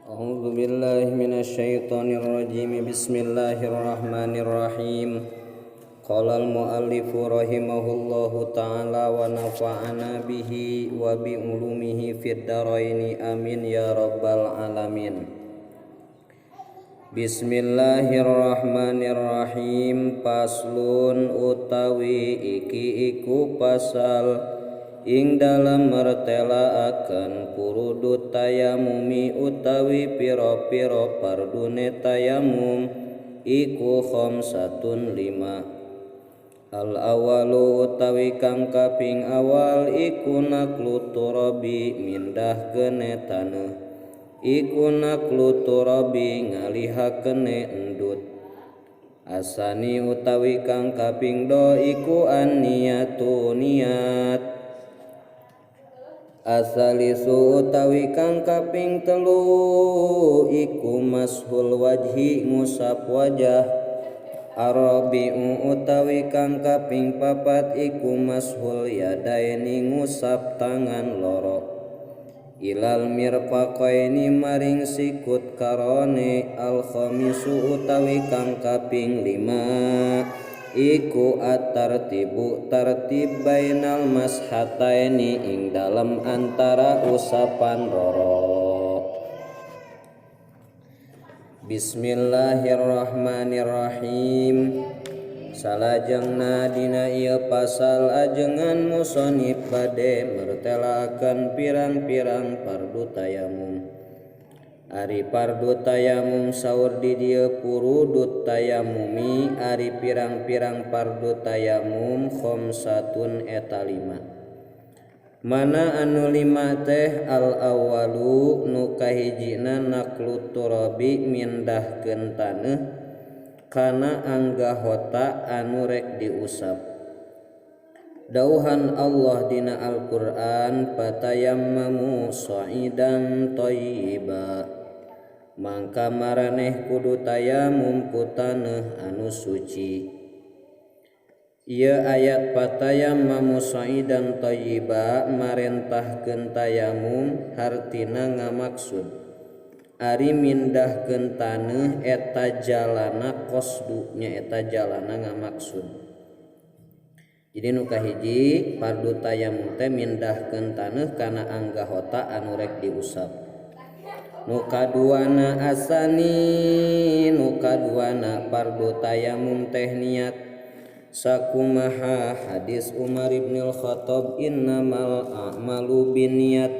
A'udzu billahi minasyaitonir rajim. Bismillahirrahmanirrahim. Qala al-muallifu rahimahullahu ta'ala wa nafa'ana bihi wa bi ulumihi fid dharaini amin ya rabbal alamin. Bismillahirrahmanirrahim. Paslun utawi iki iku pasal ing dalam mertelaaken purudu tayamumi utawi piro-piro pardune tayamum iku khamsatun 5. Al awalu utawi kang kaping awal iku naklu turabi mindah kene taneuh, iku naklu turabi ngalihakene endut. Asani utawi kang kaping do iku an-niyatu niat. Asalisu utawi kang kaping telu iku mashul wajhi ngusap wajah. Arabi'u utawi kang kaping papat iku mashul yadaini ngusap tangan loro. Ilal mirfaqaini maring sikut karone. Al khamisu utawi kang kaping 5 iku at-tartibu tartib bainal mashataini ing dalam antara usapan loro. Bismillahirrahmanirrahim. Salajengna dina ieu pasal ajengan musannif bade mertelaaken pirang-pirang fardu tayamum. Ari fardu tayamum saur di dieu purudut tayamumi ari pirang-pirang fardu tayamum khamsatun eta 5. Mana anu 5 teh al awalu nu kahijina naklu turabi mindahkeun taneuh kana anggahota anu rek diusap. Dauhan Allah dina Al-Qur'an fatayammamu sha'idan thayyiba. Mangka maraneh kudu tayamum ku taneuh anu suci. Ieu ayat fatayammamu sha'idan thayyiba marentahkeun tayamum hartina ngamaksud ari mindahkeun taneuh eta jalana qasdu nya eta jalana ngamaksud. Jadi nu kahiji fardu tayamum teh mindahkeun taneuh kana anggahota anu rek diusap. Nu kaduana asani nu kaduana fardu tayamum teh niat. Sakumaha hadis Umar ibn al-Khattab innamal a'malu binniyat.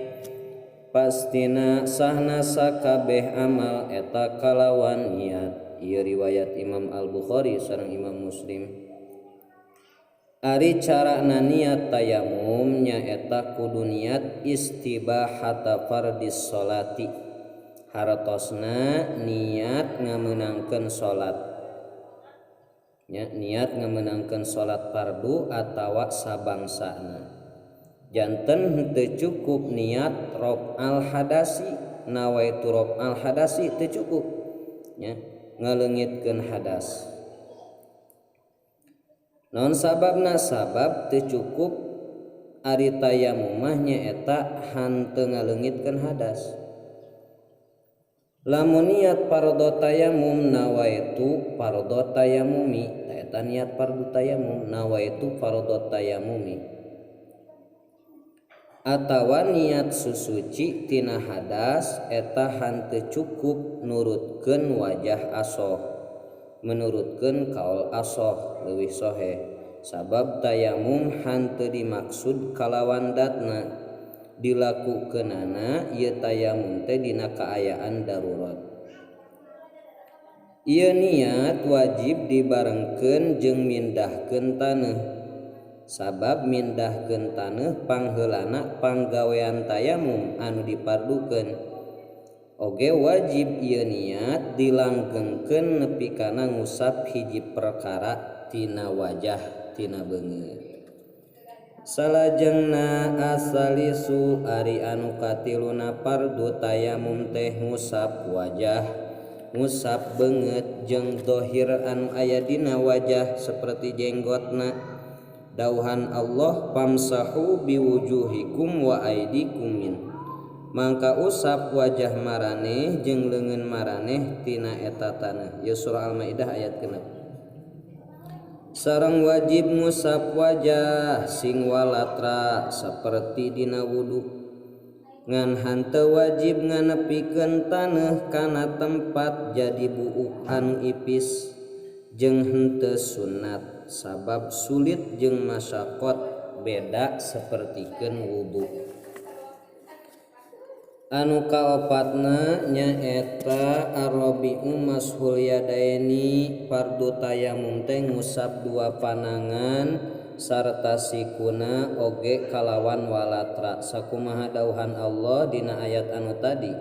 Pastina sahna sakabeh amal eta kalawan niat. Ieu riwayat Imam Al-Bukhari sareng Imam Muslim. Ari carana niat tayamum nya eta kudu niat istibahata fardis sholati. Hartosna niat ngameunangkeun salat. Ya, niat ngameunangkeun salat fardu atawa sabangsana. Janten teu cukup niat raf'al hadasi, nawaitu raf'al hadasi teu cukup. Ya, ngaleungitkeun hadas. Naon sababna? Sabab teu cukup ari tayamum mah nyaeta hanteu ngaleungitkeun hadas. Lamun niat fardhu tayamum nawaitu fardhu tayamumi, eta niat fardhu tayamum nawaitu fardhu tayamumi. Atawa niat susuci tina hadas eta hanteu cukup nurutkeun wajah asoh. Menurutkeun kaul asoh leuwih sohe. Sabab tayamum hanteu dimaksud kalawan datna. Dilakukeunana ieu tayamum teh dina kaayaan darurat. Ieu niat wajib dibarengkeun jeung mindahkeun taneuh. Sabab mindahkeun taneuh pangheulana panggawean tayamum anu dipardukeun. Oge wajib ieu niat dilanggengkeun nepi kana ngusap hiji perkara tina wajah tina beungeut. Salajengna asalisu ari anu katiluna fardu tayamum teh ngusap wajah, ngusap beungeut jeung dohir anu aya dina wajah saperti jenggotna. Dauhan Allah famsahu biwujuhikum wa aidikum min. mangka usap wajah maraneh jeung leungeun maraneh tina eta taneuh. Ieu surah Al-Maidah ayat genep. Sareng wajib ngusap wajah sing walatra saperti dina wudu. Ngan hanteu wajib nganepikeun taneuh kana tempat jadi buuk anu ipis jeung henteu sunnat sabab sulit jeung masyaqat beda sapertikeun wudu. Anu kaopatna nyaeta ar-rabi'u mashul yadaini fardu tayamum teh ngusap dua panangan sarta sikuna oge kalawan walatra. Sakumaha dauhan Allah dina ayat anu tadi.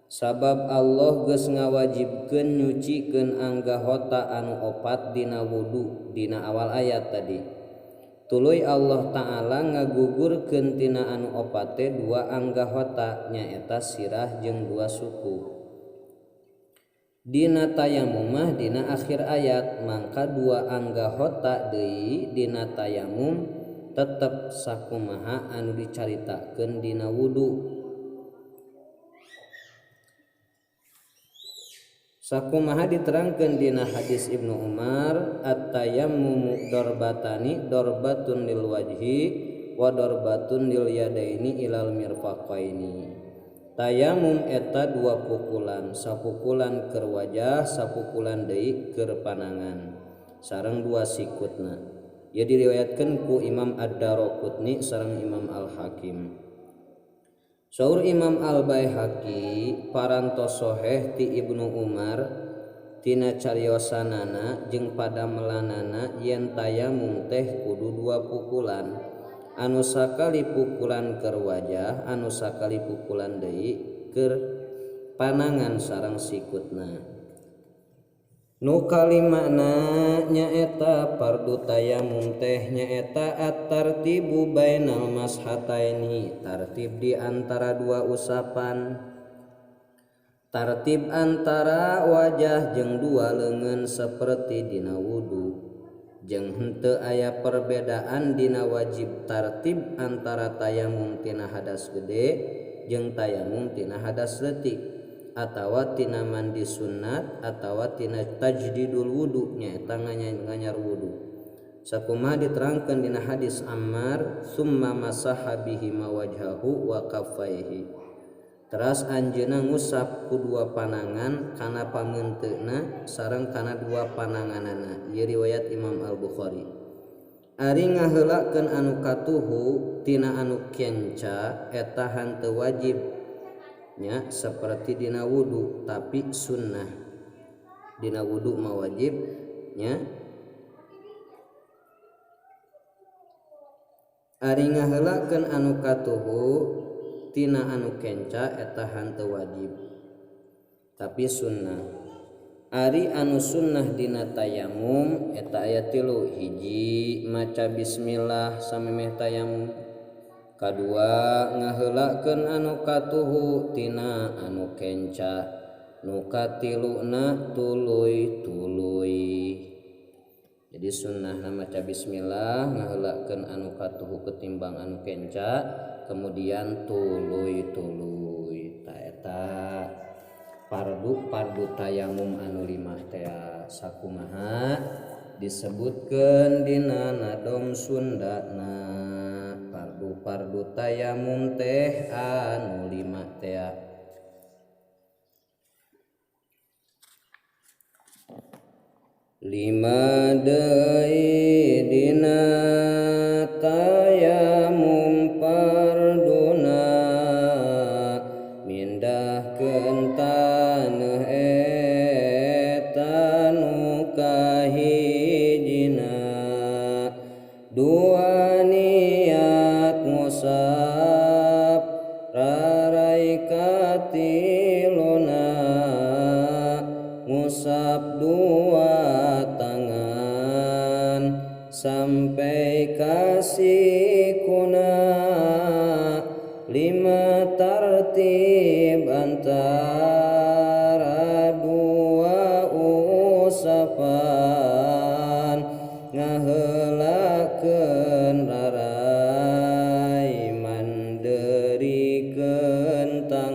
Sabab Allah geus ngawajibkeun nyucikeun anggahota anu opat dina wudu dina awal ayat tadi. Tuluy Allah Ta'ala ngagugurkeun tina anu opat teh dua anggahota nyaeta sirah jeung dua suku. Dina tayamum mah dina akhir ayat mangka dua anggahota deui dina tayamum tetep sakumaha anu dicaritakeun dina wudu. Sakumaha diterangkeun dina hadis Ibnu Umar, at-tayammumu darbatani darbatun lil wajhi wa darbatun lil yadaini ilal mirfaqaini. Tayamum eta dua pukulan, sapukulan keur wajah, sapukulan deui keur panangan, sareng dua sikutna. Ieu diriwayatkeun ku Imam Ad-Daraqutni sareng Imam Al-Hakim. Saur Imam Al-Baihaqi parantos soheh ti Ibnu Umar tina cariosanana jeung padamelanana yen tayamum teh kudu dua pukulan, anu sakali pukulan keur wajah, anu sakali pukulan deui keur panangan sareng sikutna. Nu kalimana nyaeta fardu tayamum teh nyaeta at-tartibu bainal mashataini, tartib di antara dua usapan, tartib antara wajah jeung dua leungeun saperti dina wudu, jeung henteu aya perbedaan dina wajib tartib antara tayamum tina hadas gede jeung tayamum tina hadas leutik, atawa tina mandi sunnat atawa tina tajdidul wudu nyaeta nganyar wudu. Sakumaha diterangkeun dina hadis Ammar, summa masaha bihi wajhahu wa kaffaihi. Teras anjeunna ngusap ku dua panangan kana pameunteuna sareng kana dua pananganana. Ieu riwayat Imam Al-Bukhari. Ari ngaheulakeun anu katuhu tina anu kenca eta henteu wajib nya seperti dina wudu tapi sunnah. Dina wudu mah wajib nya. Ari ngaheulakeun anu katuhu tina anu kenca eta henteu wajib tapi sunnah. Ari anu sunnah dina tayamum eta aya 3, hiji maca bismillah samemeh tayamum, kadua ngaheulakeun anu katuhu tina anu kenca, nu katiluna tuluy-tuluy. Jadi sunnah maca bismillah, ngaheulakeun anu katuhu ketimbang anu kenca, kemudian tuluy-tuluy. Ta eta fardu tayamum anu 5 teh sakumaha disebutkeun dina nadom Sundana. Fardu tayamum teh anu 5 teh. Lima deui dina tayamum farduna mindahkeun taneuh eta nu kahijina, dua niat ngusap rarai katiluna, ngusap dua tangan sampai kasikuna, 5 tartib antara dua usapan, ngaheulakeun rarai mandeu diberi kentang